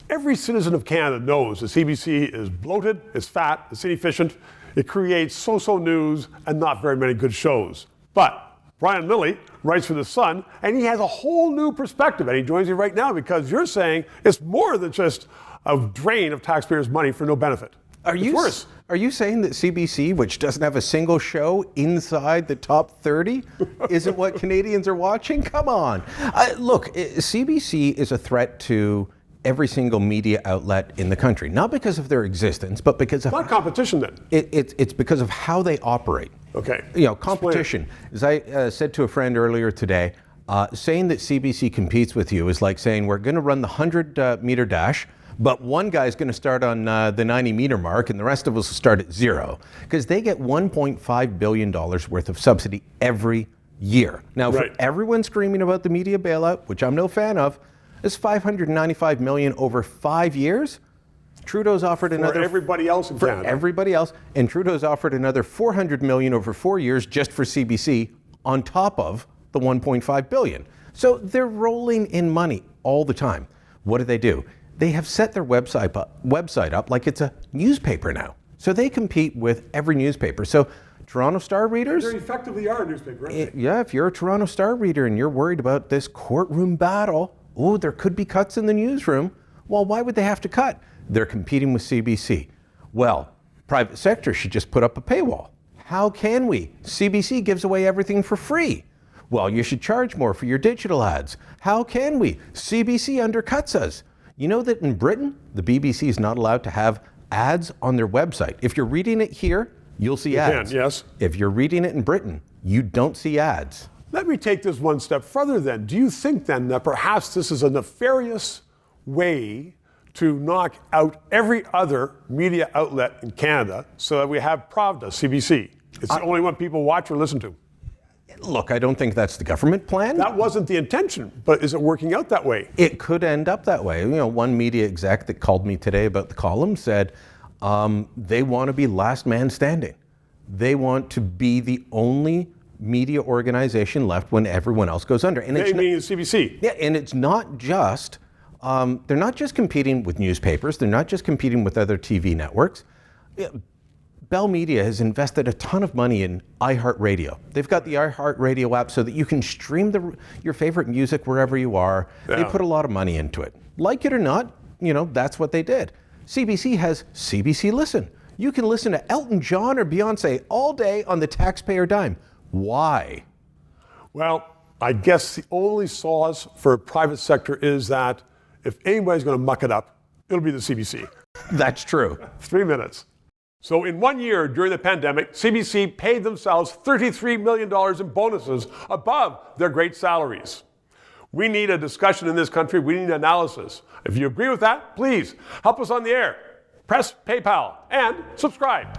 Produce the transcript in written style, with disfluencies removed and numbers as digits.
Every citizen of Canada knows the CBC is bloated, it's fat, it's inefficient, it creates so-so news and not very many good shows. But Brian Lilley writes for The Sun, and he has a whole new perspective, and he joins me right now because you're saying it's more than just a drain of taxpayers' money for no benefit. It's worse. Are you saying that CBC, which doesn't have a single show inside the top 30, isn't what Canadians are watching? Come on. Look, CBC is a threat to every single media outlet in the country, not because of their existence, but because of... Not competition then. It's because of how they operate. Okay. You know, competition. As I said to a friend earlier today, saying that CBC competes with you is like saying we're going to run the 100-meter dash, but one guy's going to start on the 90-meter mark and the rest of us will start at 0, because they get $1.5 billion worth of subsidy every year. Now, for everyone screaming about the media bailout, which I'm no fan of, it's $595 million over 5 years. Trudeau's offered another... For everybody else in Canada. For everybody else. And Trudeau's offered another $400 million over 4 years just for CBC on top of the $1.5 billion. So they're rolling in money all the time. What do? They have set their website up like it's a newspaper now. So they compete with every newspaper. So Toronto Star readers... They effectively are a newspaper, aren't they? Yeah, if you're a Toronto Star reader and you're worried about this courtroom battle, there could be cuts in the newsroom. Well, why would they have to cut? They're competing with CBC. Well, private sector should just put up a paywall. How can we? CBC gives away everything for free. Well, you should charge more for your digital ads. How can we? CBC undercuts us. You know that in Britain, the BBC is not allowed to have ads on their website. If you're reading it here, you'll see ads. Yes. If you're reading it in Britain, you don't see ads. Let me take this one step further then. Do you think then that perhaps this is a nefarious way to knock out every other media outlet in Canada so that we have Pravda, CBC? It's the only one people watch or listen to. Look, I don't think that's the government plan. That wasn't the intention, but is it working out that way? It could end up that way. You know, one media exec that called me today about the column said they want to be last man standing. They want to be the only media organization left when everyone else goes under. And they mean the CBC. Yeah, and it's not just, they're not just competing with newspapers, they're not just competing with other TV networks. Bell Media has invested a ton of money in iHeartRadio. They've got the iHeartRadio app so that you can stream your favorite music wherever you are. Yeah. They put a lot of money into it. Like it or not, that's what they did. CBC has CBC Listen. You can listen to Elton John or Beyonce all day on the taxpayer dime. Why? Well, I guess the only solace for private sector is that if anybody's going to muck it up, it'll be the CBC. That's true. 3 minutes. So in 1 year during the pandemic, CBC paid themselves $33 million in bonuses above their great salaries. We need a discussion in this country. We need analysis. If you agree with that, please help us on the air. Press PayPal and subscribe.